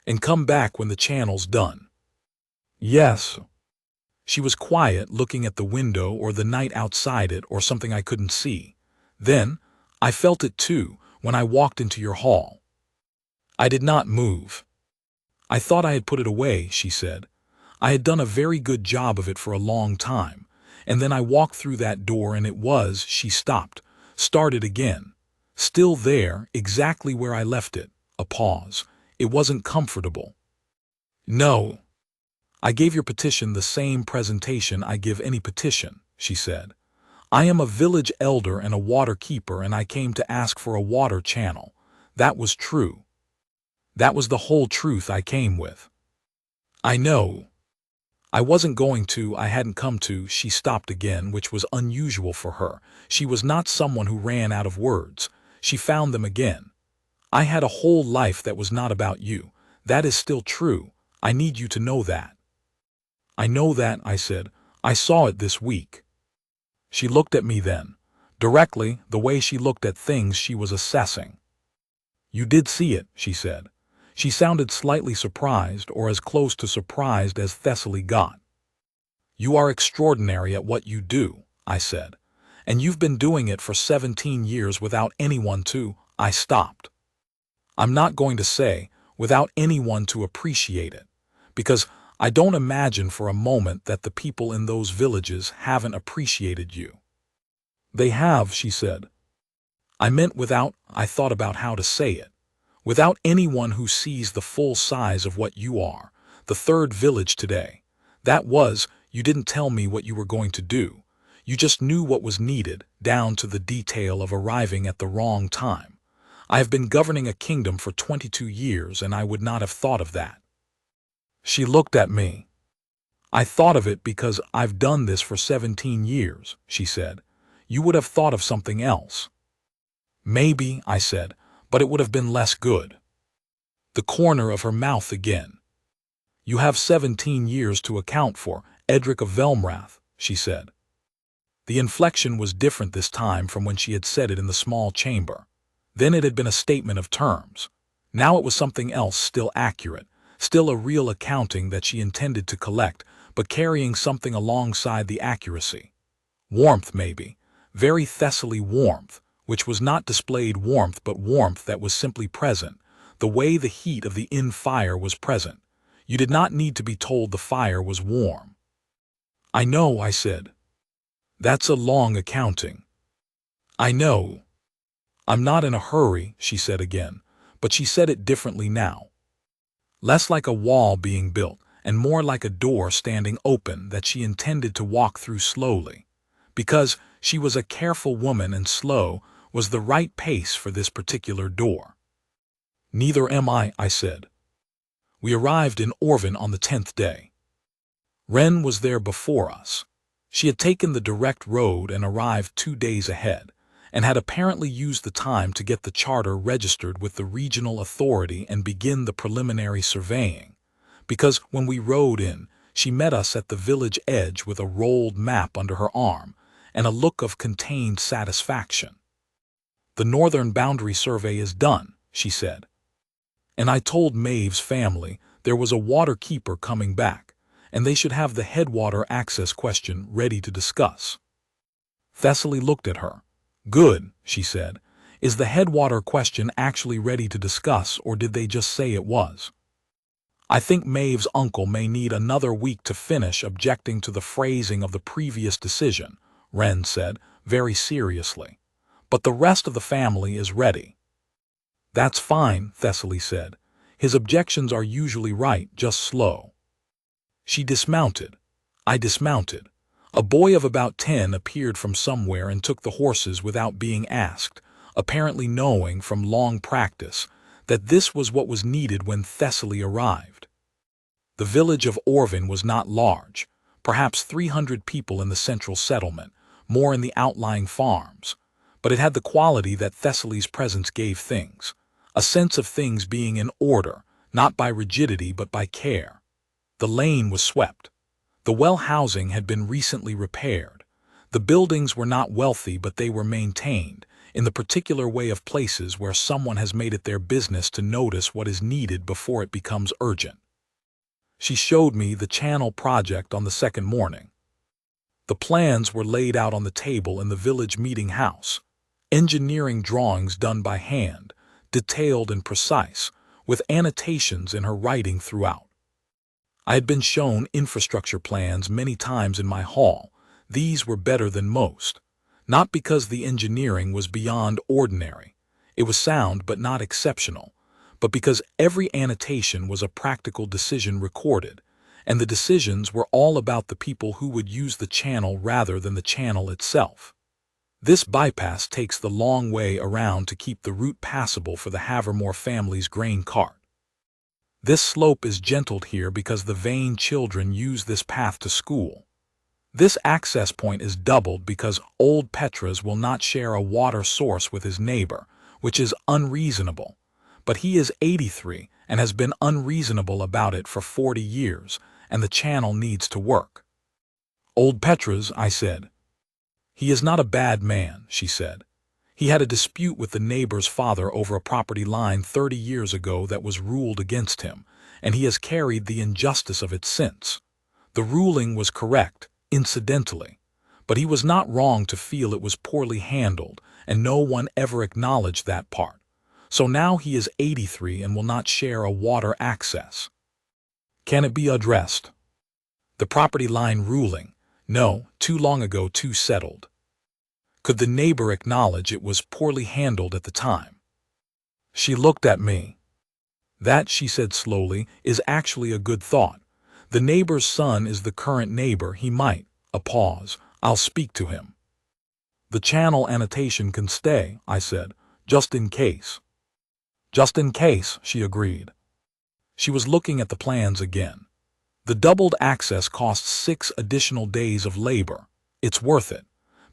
"And come back when the channel's done." "Yes." She was quiet, looking at the window or the night outside it or something I couldn't see. Then, I felt it too, when I walked into your hall. I did not move. "I thought I had put it away," she said. "I had done a very good job of it for a long time, and then I walked through that door and it was," she stopped, started again. "Still there, exactly where I left it." A pause. "It wasn't comfortable." "No. I gave your petition the same presentation I give any petition," she said. "I am a village elder and a water keeper, and I came to ask for a water channel. That was true. That was the whole truth I came with." "I know. I wasn't going to, I hadn't come to." She stopped again, which was unusual for her. She was not someone who ran out of words. She found them again. "I had a whole life that was not about you. That is still true. I need you to know that." "I know that," I said. "I saw it this week." She looked at me then. Directly, the way she looked at things she was assessing. "You did see it," she said. She sounded slightly surprised, or as close to surprised as Thessaly got. "You are extraordinary at what you do," I said. "And you've been doing it for 17 years without anyone to—" I stopped. "I'm not going to say, without anyone to appreciate it, because I don't imagine for a moment that the people in those villages haven't appreciated you." "They have," she said. "I meant without," I thought about how to say it, "without anyone who sees the full size of what you are, the 3rd village today. That was, you didn't tell me what you were going to do. You just knew what was needed, down to the detail of arriving at the wrong time. I have been governing a kingdom for 22 years, and I would not have thought of that." She looked at me. "I thought of it because I've done this for 17 years, she said. "You would have thought of something else." "Maybe," I said, "but it would have been less good." The corner of her mouth again. "You have 17 years to account for, Edric of Velmrath," she said. The inflection was different this time from when she had said it in the small chamber. Then it had been a statement of terms. Now it was something else, still accurate, still a real accounting that she intended to collect, but carrying something alongside the accuracy. Warmth, maybe. Very Thessaly warmth, which was not displayed warmth but warmth that was simply present, the way the heat of the inn fire was present. You did not need to be told the fire was warm. "I know," I said. "That's a long accounting." "I know. I'm not in a hurry," she said again, but she said it differently now. Less like a wall being built, and more like a door standing open that she intended to walk through slowly. Because she was a careful woman and slow was the right pace for this particular door. "Neither am I said. We arrived in Orvin on the 10th day. Wren was there before us. She had taken the direct road and arrived 2 days ahead, and had apparently used the time to get the charter registered with the regional authority and begin the preliminary surveying. Because when we rode in, She met us at the village edge with a rolled map under her arm and a look of contained satisfaction. "The northern boundary survey is done," she said. "And I told Maeve's family there was a water keeper coming back, and they should have the headwater access question ready to discuss." Thessaly looked at her. "Good," she said. "Is the headwater question actually ready to discuss, or did they just say it was?" "I think Maeve's uncle may need another week to finish objecting to the phrasing of the previous decision," Wren said, very seriously. "But the rest of the family is ready." "That's fine," Thessaly said. "His objections are usually right, just slow." She dismounted. I dismounted. A boy of about 10 appeared from somewhere and took the horses without being asked, apparently knowing from long practice that this was what was needed when Thessaly arrived. The village of Orvin was not large, perhaps 300 people in the central settlement, more in the outlying farms, but it had the quality that Thessaly's presence gave things, a sense of things being in order, not by rigidity but by care. The lane was swept. The well housing had been recently repaired. The buildings were not wealthy, but they were maintained, in the particular way of places where someone has made it their business to notice what is needed before it becomes urgent. She showed me the channel project on the second morning. The plans were laid out on the table in the village meeting house, engineering drawings done by hand, detailed and precise, with annotations in her writing throughout. I had been shown infrastructure plans many times in my hall. These were better than most, not because the engineering was beyond ordinary. It was sound but not exceptional, but because every annotation was a practical decision recorded, and the decisions were all about the people who would use the channel rather than the channel itself. This bypass takes the long way around to keep the route passable for the Havermore family's grain cart. This slope is gentled here because the Vane children use this path to school. This access point is doubled because old Petras will not share a water source with his neighbor, which is unreasonable. But he is 83 and has been unreasonable about it for 40 years, and the channel needs to work. "Old Petras," I said. "He is not a bad man," she said. "He had a dispute with the neighbor's father over a property line 30 years ago that was ruled against him, and he has carried the injustice of it since. The ruling was correct, incidentally, but he was not wrong to feel it was poorly handled, and no one ever acknowledged that part. So now he is 83 and will not share a water access." "Can it be addressed?" "The property line ruling? No, too long ago, too settled." "Could the neighbor acknowledge it was poorly handled at the time?" She looked at me. "That," she said slowly, "is actually a good thought. The neighbor's son is the current neighbor. He might—" A pause. "I'll speak to him." "The channel annotation can stay," I said, "just in case." "Just in case," she agreed. She was looking at the plans again. "The doubled access costs 6 additional days of labor. It's worth it.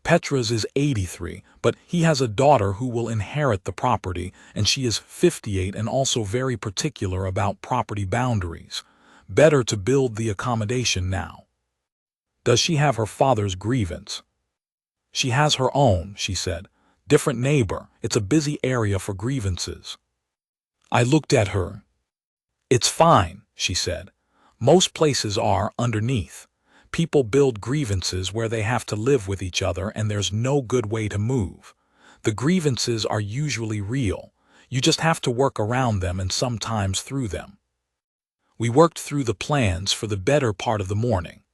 Petras is 83, but he has a daughter who will inherit the property, and she is 58 and also very particular about property boundaries. Better to build the accommodation now." "Does she have her father's grievance?" "She has her own," she said. "Different neighbor. It's a busy area for grievances." I looked at her. "It's fine," she said. "Most places are underneath. People build grievances where they have to live with each other and there's no good way to move. The grievances are usually real. You just have to work around them and sometimes through them." We worked through the plans for the better part of the morning.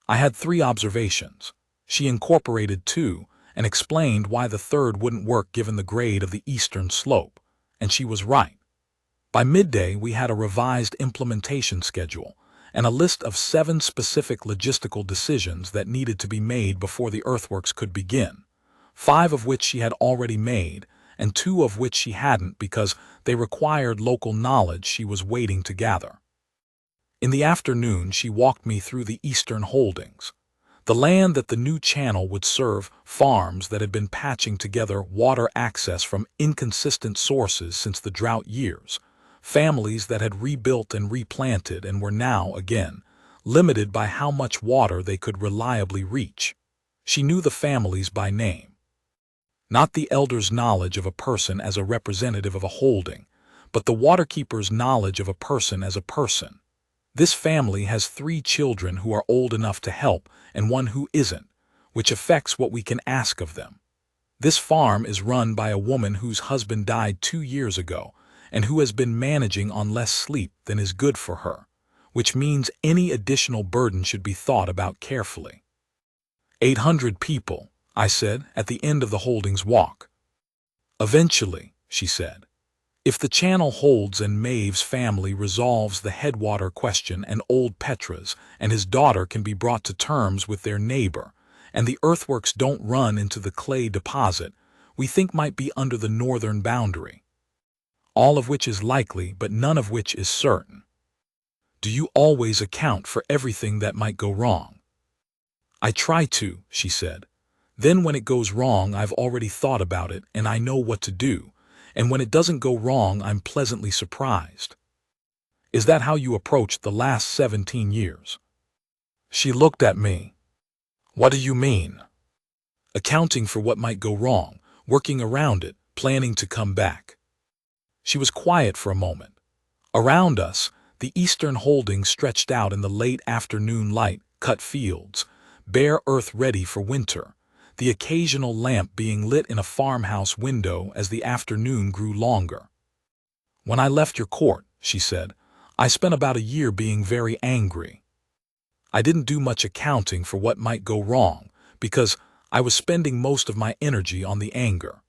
I had 3 observations. She incorporated 2 and explained why the third wouldn't work given the grade of the eastern slope, and she was right. By midday, we had a revised implementation schedule and a list of 7 specific logistical decisions that needed to be made before the earthworks could begin, 5 of which she had already made and 2 of which she hadn't because they required local knowledge she was waiting to gather. In the afternoon, she walked me through the eastern holdings. The land that the new channel would serve, farms that had been patching together water access from inconsistent sources since the drought years, families that had rebuilt and replanted and were now, again, limited by how much water they could reliably reach. She knew the families by name. Not the elder's knowledge of a person as a representative of a holding, but the waterkeeper's knowledge of a person as a person. This family has 3 children who are old enough to help and one who isn't, which affects what we can ask of them. This farm is run by a woman whose husband died 2 years ago and who has been managing on less sleep than is good for her, which means any additional burden should be thought about carefully. 800 people, I said, at the end of the holdings walk. Eventually, she said. If the channel holds and Maeve's family resolves the headwater question and old Petra's and his daughter can be brought to terms with their neighbor, and the earthworks don't run into the clay deposit we think might be under the northern boundary. All of which is likely, but none of which is certain. Do you always account for everything that might go wrong? I try to, she said. Then when it goes wrong, I've already thought about it and I know what to do, and when it doesn't go wrong, I'm pleasantly surprised. Is that how you approached the last 17 years? She looked at me. What do you mean? Accounting for what might go wrong, working around it, planning to come back. She was quiet for a moment. Around us, the eastern holdings stretched out in the late afternoon light, cut fields, bare earth ready for winter, the occasional lamp being lit in a farmhouse window as the afternoon grew longer. When I left your court, she said, I spent about a year being very angry. I didn't do much accounting for what might go wrong, because I was spending most of my energy on the anger.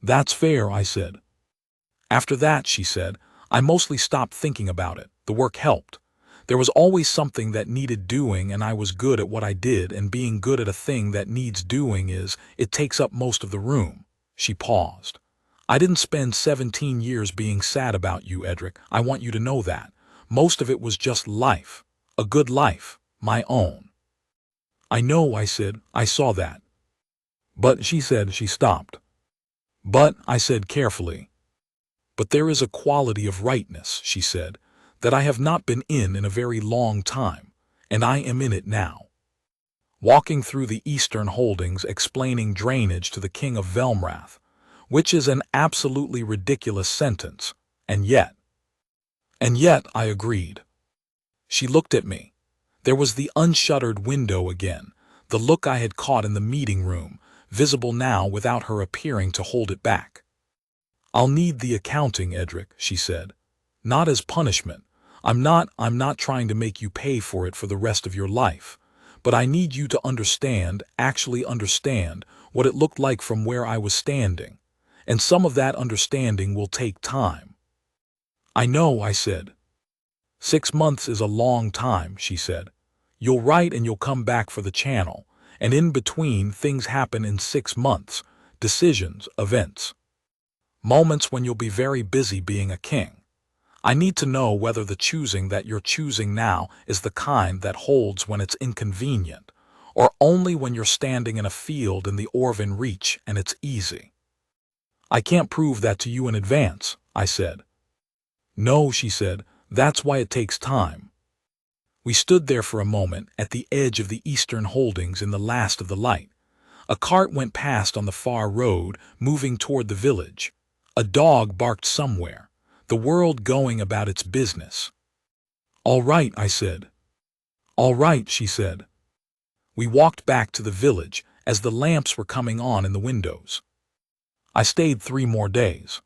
That's fair, I said. After that, she said, I mostly stopped thinking about it. The work helped. There was always something that needed doing and I was good at what I did, and being good at a thing that needs doing it takes up most of the room. She paused. I didn't spend 17 years being sad about you, Edric. I want you to know that. Most of it was just life. A good life. My own. I know, I said. I saw that. But, she said. She stopped. But, I said carefully. But there is a quality of rightness, she said, that I have not been in a very long time, and I am in it now. Walking through the eastern holdings explaining drainage to the king of Velmrath, which is an absolutely ridiculous sentence, and yet, I agreed. She looked at me. There was the unshuttered window again, the look I had caught in the meeting room, visible now without her appearing to hold it back. I'll need the accounting, Edric, she said. Not as punishment. I'm not trying to make you pay for it for the rest of your life. But I need you to understand, actually understand, what it looked like from where I was standing. And some of that understanding will take time. I know, I said. 6 months is a long time, she said. You'll write and you'll come back for the channel, and in between things happen in 6 months, decisions, events. Moments when you'll be very busy being a king. I need to know whether the choosing that you're choosing now is the kind that holds when it's inconvenient, or only when you're standing in a field in the Orvan Reach and it's easy. I can't prove that to you in advance, I said. No, she said, that's why it takes time. We stood there for a moment at the edge of the eastern holdings in the last of the light. A cart went past on the far road, moving toward the village. A dog barked somewhere, the world going about its business. All right, I said. All right, she said. We walked back to the village as the lamps were coming on in the windows. I stayed 3 more days.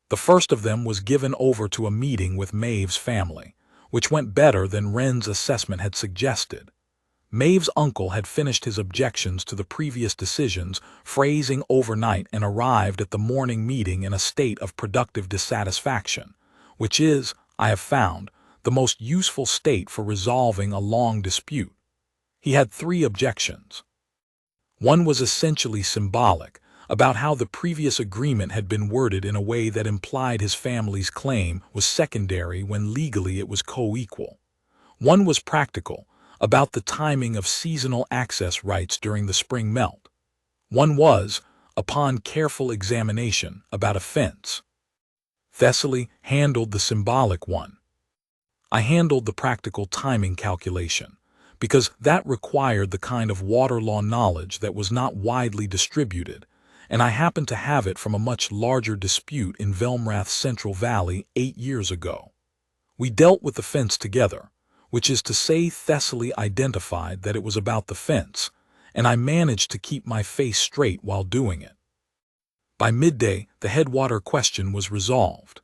The first of them was given over to a meeting with Maeve's family, which went better than Wren's assessment had suggested. Maeve's uncle had finished his objections to the previous decisions, phrasing overnight, and arrived at the morning meeting in a state of productive dissatisfaction, which is, I have found, the most useful state for resolving a long dispute. He had 3 objections. One was essentially symbolic, about how the previous agreement had been worded in a way that implied his family's claim was secondary when legally it was co-equal. One was practical, about the timing of seasonal access rights during the spring melt. One was, upon careful examination, about a fence. Thessaly handled the symbolic one. I handled the practical timing calculation, because that required the kind of water law knowledge that was not widely distributed, and I happened to have it from a much larger dispute in Velmrath's Central Valley 8 years ago. We dealt with the fence together, which is to say Thessaly identified that it was about the fence, and I managed to keep my face straight while doing it. By midday, the headwater question was resolved.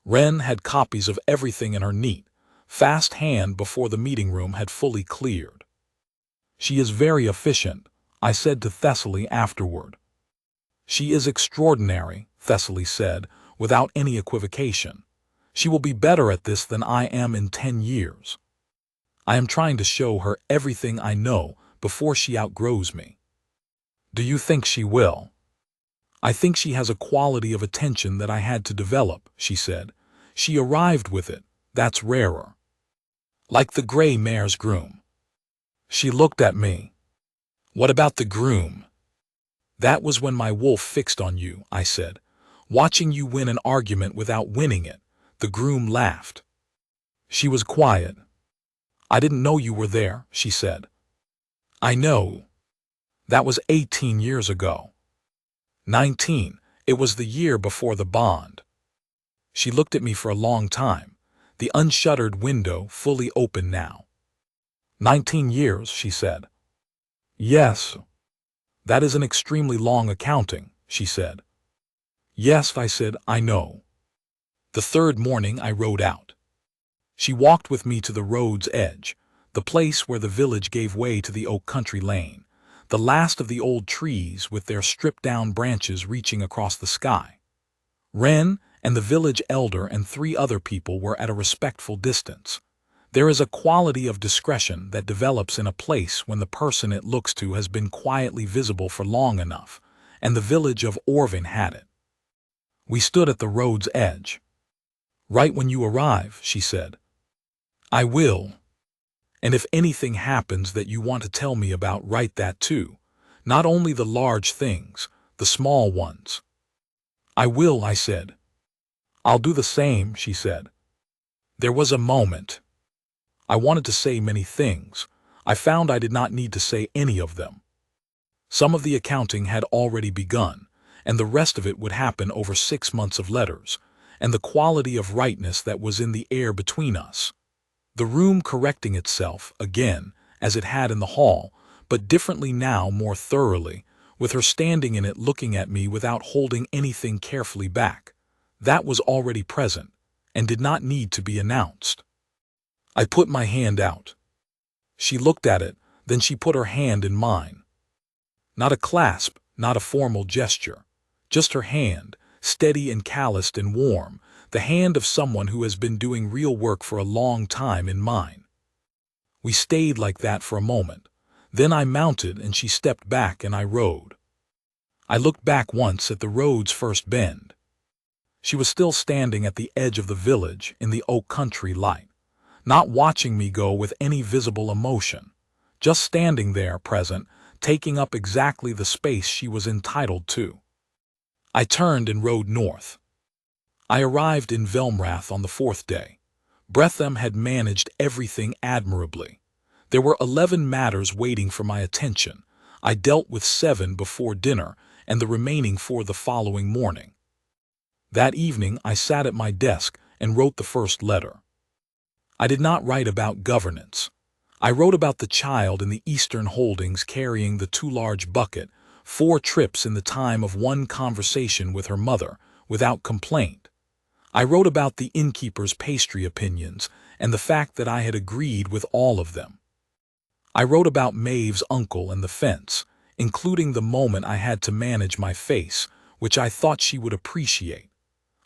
Wren had copies of everything in her neat, fast hand before the meeting room had fully cleared. "She is very efficient," I said to Thessaly afterward. "She is extraordinary," Thessaly said, without any equivocation. "She will be better at this than I am in 10 years. I am trying to show her everything I know before she outgrows me." "Do you think she will?" "I think she has a quality of attention that I had to develop," she said. "She arrived with it. That's rarer. Like the gray mare's groom." She looked at me. "What about the groom?" "That was when my wolf fixed on you," I said. "Watching you win an argument without winning it." The groom laughed. She was quiet. "I didn't know you were there," she said. "I know. That was 18 years ago." 19. It was the year before the bond. She looked at me for a long time, the unshuttered window fully open now. 19 years, she said. "Yes. That is an extremely long accounting," she said. "Yes," I said, "I know." The third morning I rode out. She walked with me to the road's edge, the place where the village gave way to the oak country lane, the last of the old trees with their stripped-down branches reaching across the sky. Wren and the village elder and 3 other people were at a respectful distance. There is a quality of discretion that develops in a place when the person it looks to has been quietly visible for long enough, and the village of Orvin had it. We stood at the road's edge. "Right when you arrive," she said. "I will. And if anything happens that you want to tell me about, write that too. Not only the large things, the small ones." "I will," I said. "I'll do the same," she said. There was a moment. I wanted to say many things. I found I did not need to say any of them. Some of the accounting had already begun, and the rest of it would happen over 6 months of letters, and the quality of rightness that was in the air between us. The room correcting itself, again, as it had in the hall, but differently now, more thoroughly, with her standing in it looking at me without holding anything carefully back. That was already present, and did not need to be announced. I put my hand out. She looked at it, then she put her hand in mine. Not a clasp, not a formal gesture. Just her hand, steady and calloused and warm, the hand of someone who has been doing real work for a long time in mine. We stayed like that for a moment. Then I mounted and she stepped back and I rode. I looked back once at the road's first bend. She was still standing at the edge of the village in the oak country light, not watching me go with any visible emotion, just standing there present, taking up exactly the space she was entitled to. I turned and rode north. I arrived in Velmrath on the 4th day. Bretham had managed everything admirably. There were 11 matters waiting for my attention. I dealt with 7 before dinner and the remaining 4 the following morning. That evening I sat at my desk and wrote the first letter. I did not write about governance. I wrote about the child in the Eastern Holdings carrying the too large bucket, 4 trips in the time of 1 conversation with her mother, without complaint. I wrote about the innkeeper's pastry opinions and the fact that I had agreed with all of them. I wrote about Maeve's uncle and the fence, including the moment I had to manage my face, which I thought she would appreciate.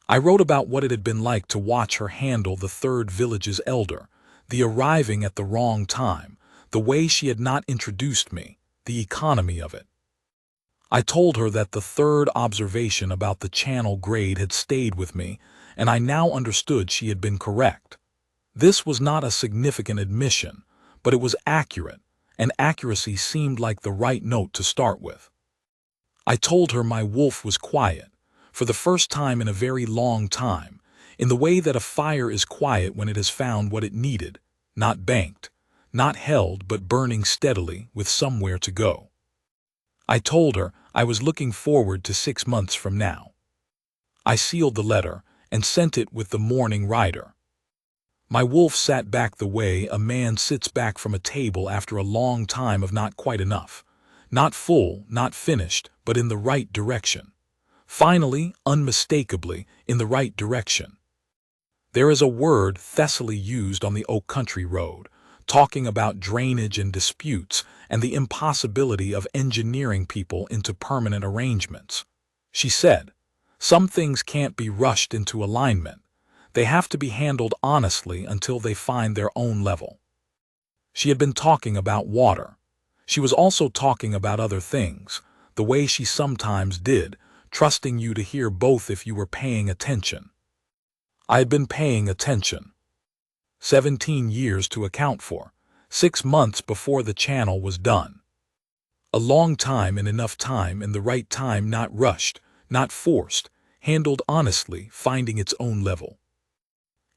I wrote about what it had been like to watch her handle the 3rd village's elder, the arriving at the wrong time, the way she had not introduced me, the economy of it. I told her that the 3rd observation about the channel grade had stayed with me, and I now understood she had been correct. This was not a significant admission, but it was accurate, and accuracy seemed like the right note to start with. I told her my wolf was quiet. For the first time in a very long time, in the way that a fire is quiet when it has found what it needed, not banked, not held but burning steadily with somewhere to go. I told her I was looking forward to 6 months from now. I sealed the letter and sent it with the morning rider. My wolf sat back the way a man sits back from a table after a long time of not quite enough. Not full, not finished, but in the right direction. Finally, unmistakably, in the right direction. There is a word Thessaly used on the Oak Country Road, talking about drainage and disputes and the impossibility of engineering people into permanent arrangements. She said, "Some things can't be rushed into alignment. They have to be handled honestly until they find their own level." She had been talking about water. She was also talking about other things, the way she sometimes did, trusting you to hear both if you were paying attention. I had been paying attention. 17 years to account for, 6 months before the channel was done. A long time and enough time and the right time, not rushed, not forced, handled honestly, finding its own level.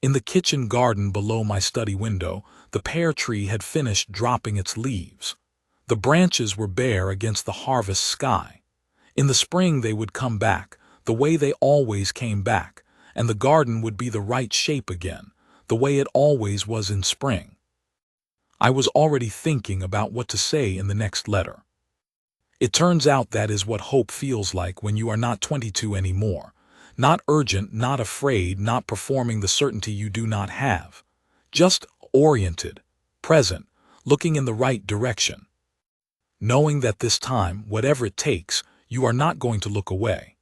In the kitchen garden below my study window, the pear tree had finished dropping its leaves. The branches were bare against the harvest sky. In the spring they would come back, the way they always came back, and the garden would be the right shape again, the way it always was in spring. I was already thinking about what to say in the next letter. It turns out that is what hope feels like when you are not 22 anymore. Not urgent, not afraid, not performing the certainty you do not have. Just oriented, present, looking in the right direction. Knowing that this time, whatever it takes, you are not going to look away.